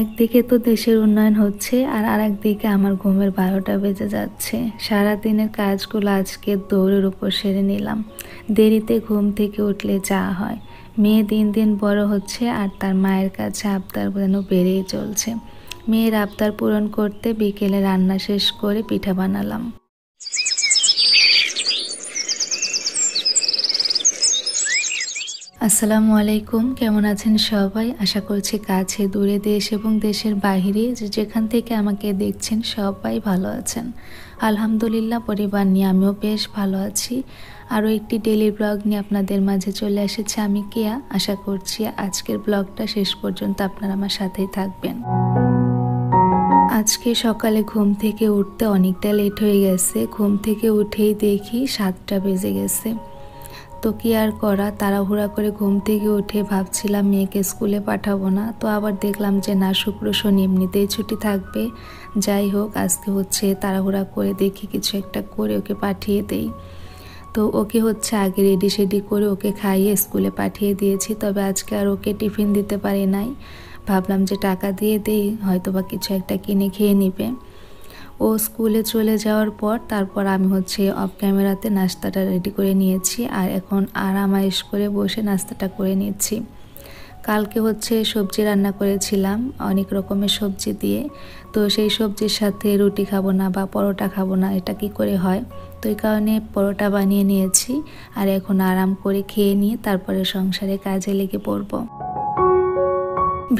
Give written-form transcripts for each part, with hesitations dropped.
একদিকে তো দেশের উন্নয়ন হচ্ছে আর আরেকদিকে আমার ঘুমের 12টা বেজে যাচ্ছে। সারাদিনের কাজগুলো আজকে দৌড়ের উপর সেরে নিলাম। দেরিতে ঘুম থেকে উঠলে যা হয়। মেয়ে দিন দিন বড় হচ্ছে আর তার মায়ের কাছে আবদার যেন বেড়েই চলছে। মেয়ের আবদার পূরণ করতে বিকেলে রান্না শেষ করে পিঠা বানালাম। আসসালামু আলাইকুম, কেমন আছেন সবাই? আশা করছি কাছে দূরে দেশ এবং দেশের বাহিরে যেখান থেকে আমাকে দেখছেন সবাই ভালো আছেন। আলহামদুলিল্লাহ, পরিবার নিয়ে আমিও বেশ ভালো আছি। আরও একটি ডেইলি ব্লগ নিয়ে আপনাদের মাঝে চলে এসেছে আমি কেয়া। আশা করছি আজকের ব্লগটা শেষ পর্যন্ত আপনারা আমার সাথেই থাকবেন। আজকে সকালে ঘুম থেকে উঠতে অনেকটা লেট হয়ে গেছে। ঘুম থেকে উঠেই দেখি 7টা বেজে গেছে। তো কি আর করা, তাড়াহুড়া করে ঘুম থেকে উঠে ভাবছিলাম মেয়েকে স্কুলে পাঠাবো না, তো আবার দেখলাম যে না, শুক্র শনি এমনিতেই ছুটি থাকবে। যাই হোক, আজকে হচ্ছে তাড়াহুড়া করে দেখি কিছু একটা করে ওকে পাঠিয়ে দেই। তো ওকে হচ্ছে আগে রেডি সেডি করে ওকে খাইয়ে স্কুলে পাঠিয়ে দিয়েছি। তবে আজকে আর ওকে টিফিন দিতে পারি নাই। ভাবলাম যে টাকা দিয়ে দেই, হয়তো বা কিছু একটা কিনে খেয়ে নিবে। ও স্কুলে চলে যাওয়ার পর তারপর আমি হচ্ছে অফ ক্যামেরাতে নাস্তাটা রেডি করে নিয়েছি আর এখন আরামায়েশ করে বসে নাস্তাটা করে নিচ্ছি। কালকে হচ্ছে সবজি রান্না করেছিলাম অনেক রকমের সবজি দিয়ে। তো সেই সবজির সাথে রুটি খাবো না বা পরোটা খাবো না, এটা কি করে হয়? তো এই কারণে পরোটা বানিয়ে নিয়েছি আর এখন আরাম করে খেয়ে নিয়ে তারপরে সংসারে কাজে লেগে পড়বো।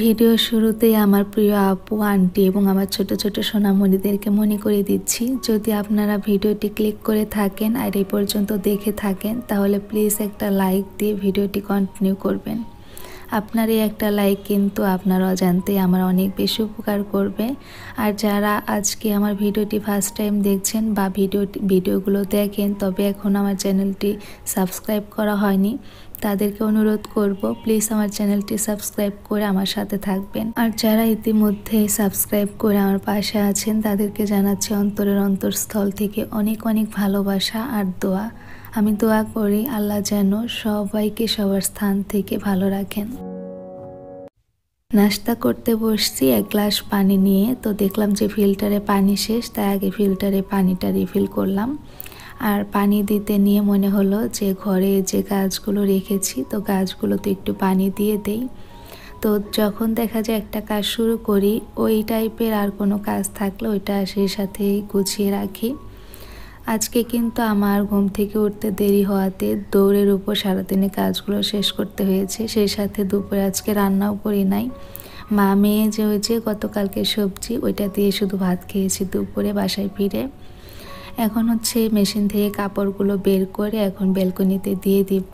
ভিডিও শুরুতেই আমার প্রিয় আপু, আন্টি এবং আমার ছোট ছোট সোনামণিদেরকে মনে করে দিচ্ছি, যদি আপনারা ভিডিওটি ক্লিক করে থাকেন আর এই পর্যন্ত দেখে থাকেন তাহলে প্লিজ একটা লাইক দিয়ে ভিডিওটি কন্টিনিউ করবেন। আপনার এই একটা লাইক কিন্তু আপনার অজান্তেই আমার অনেক বেশি উপকার করবে। আর যারা আজকে আমার ভিডিওটি ফার্স্ট টাইম দেখছেন বা ভিডিওগুলো দেখেন তবে এখন আমার চ্যানেলটি সাবস্ক্রাইব করা হয়নি, তাদেরকে অনুরোধ করব প্লিজ আমার চ্যানেলটি সাবস্ক্রাইব করে আমার সাথে থাকবেন। আর যারা ইতিমধ্যে সাবস্ক্রাইব করে আমার পাশে আছেন তাদেরকে জানাচ্ছি অন্তরের অন্তরস্থল থেকে অনেক অনেক ভালোবাসা আর দোয়া। আমি দোয়া করি আল্লাহ যেন সবাইকে সবার স্থান থেকে ভালো রাখেন। নাস্তা করতে বসছি এক গ্লাস পানি নিয়ে, তো দেখলাম যে ফিল্টারে পানি শেষ, তাই আগে ফিল্টারে পানিটা রিফিল করলাম। আর পানি দিতে নিয়ে মনে হলো যে ঘরে যে গাছগুলো রেখেছি তো গাছগুলোতে একটু পানি দিয়ে দেই। তো যখন দেখা যায় একটা কাজ শুরু করি ওই টাইপের আর কোনো কাজ থাকলে ওইটা সেই সাথেই গুছিয়ে রাখি। আজকে কিন্তু আমার ঘুম থেকে উঠতে দেরি হওয়াতে দৌড়ের উপর সারাদিনে কাজগুলো শেষ করতে হয়েছে। সেই সাথে দুপুরে আজকে রান্নাও করি নাই। মা মেয়ে যে গতকালকে সবজি ওইটা দিয়ে শুধু ভাত খেয়েছি দুপুরে বাসায় ফিরে। এখন হচ্ছে মেশিন থেকে কাপড়গুলো বের করে এখন ব্যালকনিতে দিয়ে দিব।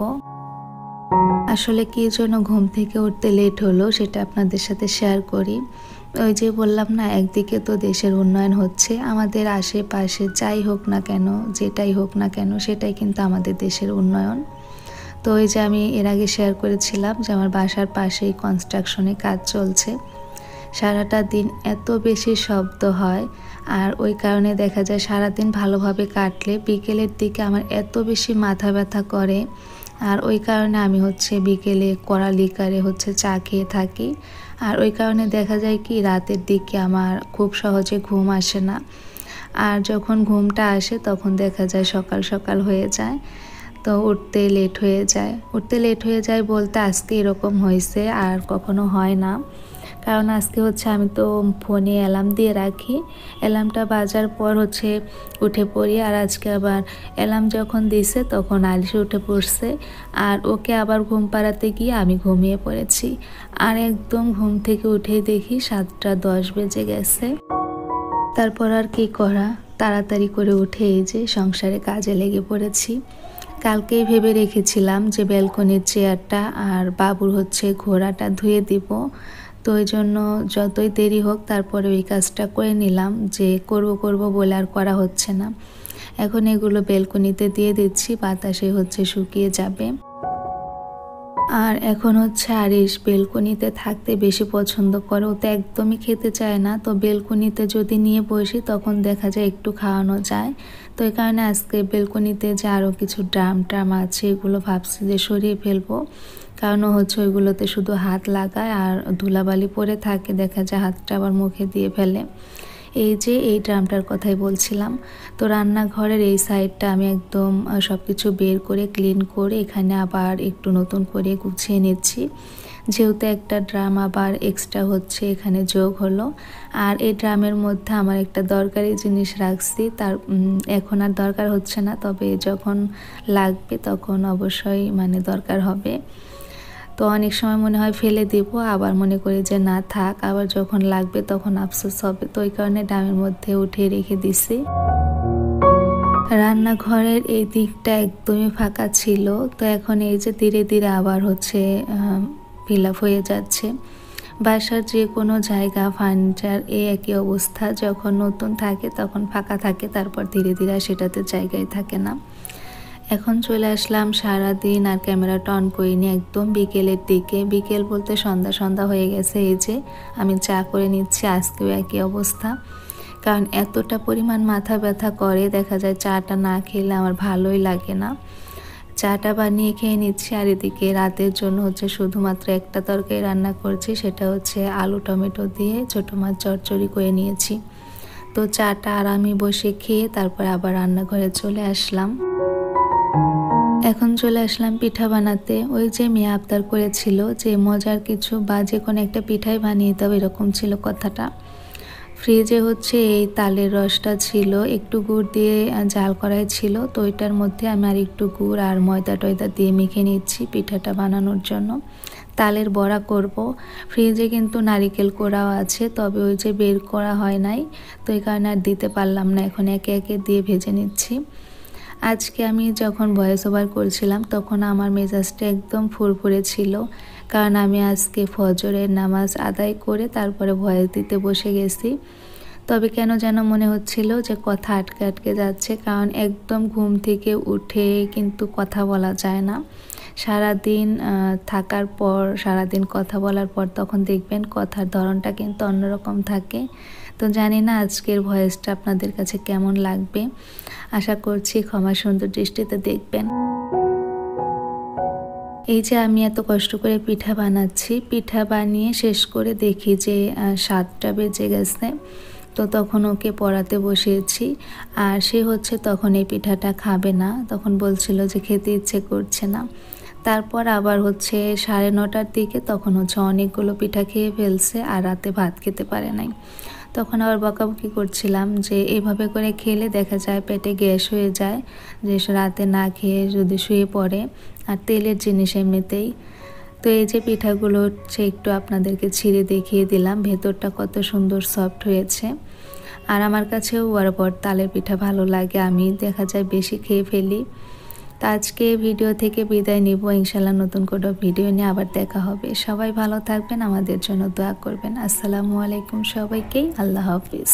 আসলে কি জন্য ঘুম থেকে উঠতে লেট হলো সেটা আপনাদের সাথে শেয়ার করি। ওই যে বললাম না, একদিকে তো দেশের উন্নয়ন হচ্ছে, আমাদের আশেপাশে যাই হোক না কেন, যেটাই হোক না কেন সেটাই কিন্তু আমাদের দেশের উন্নয়ন। তো ওই যে আমি এর আগে শেয়ার করেছিলাম যে আমার বাসার পাশেই কনস্ট্রাকশনে কাজ চলছে। সারাটা দিন এত বেশি শব্দ হয় আর ওই কারণে দেখা যায় সারাদিন ভালোভাবে কাটলে বিকেলের দিকে আমার এত বেশি মাথা ব্যথা করে। আর ওই কারণে আমি হচ্ছে বিকেলে কড়া লিকারে হচ্ছে চা খেয়ে থাকি। আর ওই কারণে দেখা যায় কি রাতের দিকে আমার খুব সহজে ঘুম আসে না। আর যখন ঘুমটা আসে তখন দেখা যায় সকাল সকাল হয়ে যায়, তো উঠতে লেট হয়ে যায় বলতে আজকে এরকম হয়েছে, আর কখনো হয় না। কারণ আজকে হচ্ছে আমি তো ফোনে অ্যালার্ম দিয়ে রাখি, অ্যালার্মটা বাজার পর হচ্ছে উঠে পড়ি। আর আজকে আবার অ্যালার্ম যখন দিছে তখন আলিশে উঠে পড়ছে আর ওকে আবার ঘুম পাড়াতে গিয়ে আমি ঘুমিয়ে পড়েছি। আর একদম ঘুম থেকে উঠেই দেখি 7টা 10 বেজে গেছে। তারপর আর কি করা, তাড়াতাড়ি করে উঠে এই যে সংসারে কাজে লেগে পড়েছি। কালকেই ভেবে রেখেছিলাম যে ব্যালকনির চেয়ারটা আর বাবুর হচ্ছে ঘোড়াটা ধুয়ে দিব। তো ওই জন্য যতই দেরি হোক তারপরে ওই কাজটা করে নিলাম, যে করব বলে আর করা হচ্ছে না। এখন এগুলো ব্যালকনিতে দিয়ে দিচ্ছি, বাতাসে হচ্ছে শুকিয়ে যাবে। আর এখন হচ্ছে আরিশ বেলকনিতে থাকতে বেশি পছন্দ করে, ও তো একদমই খেতে চায় না। তো বেলকনিতে যদি নিয়ে বসি তখন দেখা যায় একটু খাওয়ানো যায়। তো এই কারণে আজকে বেলকনিতে যে আরও কিছু ড্রাম আছে এগুলো ভাবছি যে সরিয়ে ফেলবো। কারণ হচ্ছে ওইগুলোতে শুধু হাত লাগায় আর ধুলাবালি পড়ে থাকে, দেখা যায় হাতটা আবার মুখে দিয়ে ফেলে। এই যে এই ড্রামটার কথাই বলছিলাম। তো রান্নাঘরের এই সাইডটা আমি একদম সব কিছু বের করে ক্লিন করে এখানে আবার একটু নতুন করে গুছিয়ে নিচ্ছি, যেহেতু একটা ড্রাম আবার এক্সট্রা হচ্ছে এখানে যোগ হলো। আর এই ড্রামের মধ্যে আমার একটা দরকারি জিনিস রাখছি, তার এখন আর দরকার হচ্ছে না, তবে যখন লাগবে তখন অবশ্যই মানে দরকার হবে। তো অনেক সময় মনে হয় ফেলে দেব, আবার মনে করি যে না থাক, আবার যখন লাগবে তখন আফসোস হবে। তো ওই কারণে ড্রামের মধ্যে উঠিয়ে রেখে দিছি। রান্নাঘরের এই দিকটা একদমই ফাঁকা ছিল, তো এখন এই যে ধীরে ধীরে আবার হচ্ছে ফিল আপ হয়ে যাচ্ছে। বাসার যে কোনো জায়গা ফার্নিচার এই একই অবস্থা, যখন নতুন থাকে তখন ফাঁকা থাকে, তারপর ধীরে ধীরে সেটাতে জায়গায় থাকে না। এখন চলে আসলাম সারাদিন আর ক্যামেরাটা অন করিনি, একদম বিকেলের দিকে। বিকেল বলতে সন্ধ্যা সন্ধ্যা হয়ে গেছে। এই যে আমি চা করে নিচ্ছি, আজকেও একই অবস্থা, কারণ এতটা পরিমাণ মাথা ব্যথা করে, দেখা যায় চাটা না খেলে আমার ভালোই লাগে না। চাটা বানিয়ে খেয়ে নিচ্ছি, আর এদিকে রাতের জন্য হচ্ছে শুধুমাত্র একটা তরকারি রান্না করছি, সেটা হচ্ছে আলু টমেটো দিয়ে ছোটো মাছ চচ্চড়ি করে নিয়েছি। তো চাটা আর আমি বসে খেয়ে তারপর আবার রান্নাঘরে চলে আসলাম। এখন চলে আসলাম পিঠা বানাতে। ওই যে মেয়ে আবদার করেছিল যে মজার কিছু বা যে কোনো একটা পিঠাই বানিয়ে দাও, এরকম ছিল কথাটা। ফ্রিজে হচ্ছে এই তালের রসটা ছিল, একটু গুড় দিয়ে জাল করাই ছিল, তো ওইটার মধ্যে আমি আর একটু গুড় আর ময়দা টয়দা দিয়ে মেখে নিচ্ছি পিঠাটা বানানোর জন্য। তালের বড়া করব। ফ্রিজে কিন্তু নারিকেল কোড়াও আছে, তবে ওই যে বের করা হয় নাই, তো এই কারণে আর দিতে পারলাম না, এখন একে একে দিয়ে ভেজে নিচ্ছি। আজকে আমি যখন ভয়েস ওভার করছিলাম তখন আমার মেজাজটা একদম ফুরফুরে ছিল, কারণ আমি আজকে ফজরের নামাজ আদায় করে তারপরে ভয়েস দিতে বসে গেছি। তবে কেন যেন মনে হচ্ছিল যে কথা আটকে আটকে যাচ্ছে, কারণ একদম ঘুম থেকে উঠে কিন্তু কথা বলা যায় না। সারাদিন থাকার পর, সারাদিন কথা বলার পর তখন দেখবেন কথার ধরনটা কিন্তু অন্যরকম থাকে। তো জানি না আজকের ভয়েসটা আপনাদের কাছে কেমন লাগবে, আশা করছি ক্ষমা সুন্দর দৃষ্টিতে দেখবেন। এই যে আমি এত কষ্ট করে পিঠা বানাচ্ছি, পিঠা বানিয়ে শেষ করে দেখি যে 7টা বেজে গেছে। তো তখন ওকে পড়াতে বসিয়েছি, আর সে হচ্ছে তখন এই পিঠাটা খাবে না, তখন বলছিল যে খেতে ইচ্ছে করছে না। তারপর আবার হচ্ছে 9:30টার দিকে তখন হচ্ছে অনেকগুলো পিঠা খেয়ে ফেলছে, আর রাতে ভাত খেতে পারে নাই। তখন আবার বকাবকি করছিলাম যে এভাবে করে খেলে দেখা যায় পেটে গ্যাস হয়ে যায়, যে রাতে না খেয়ে যদি শুয়ে পড়ে, আর তেলের জিনিস এমনিতেই। তো এই যে পিঠাগুলো হচ্ছে একটু আপনাদেরকে ছিঁড়ে দেখিয়ে দিলাম, ভেতরটা কত সুন্দর সফট হয়েছে। আর আমার কাছেও বরাবর তালের পিঠা ভালো লাগে, আমি দেখা যায় বেশি খেয়ে ফেলি। তো আজকে ভিডিও থেকে বিদায় নিব, ইনশাল্লাহ নতুন কোনো ভিডিও নিয়ে আবার দেখা হবে। সবাই ভালো থাকবেন, আমাদের জন্য দোয়া করবেন। আসসালামু আলাইকুম সবাইকেই, আল্লাহ হাফিজ।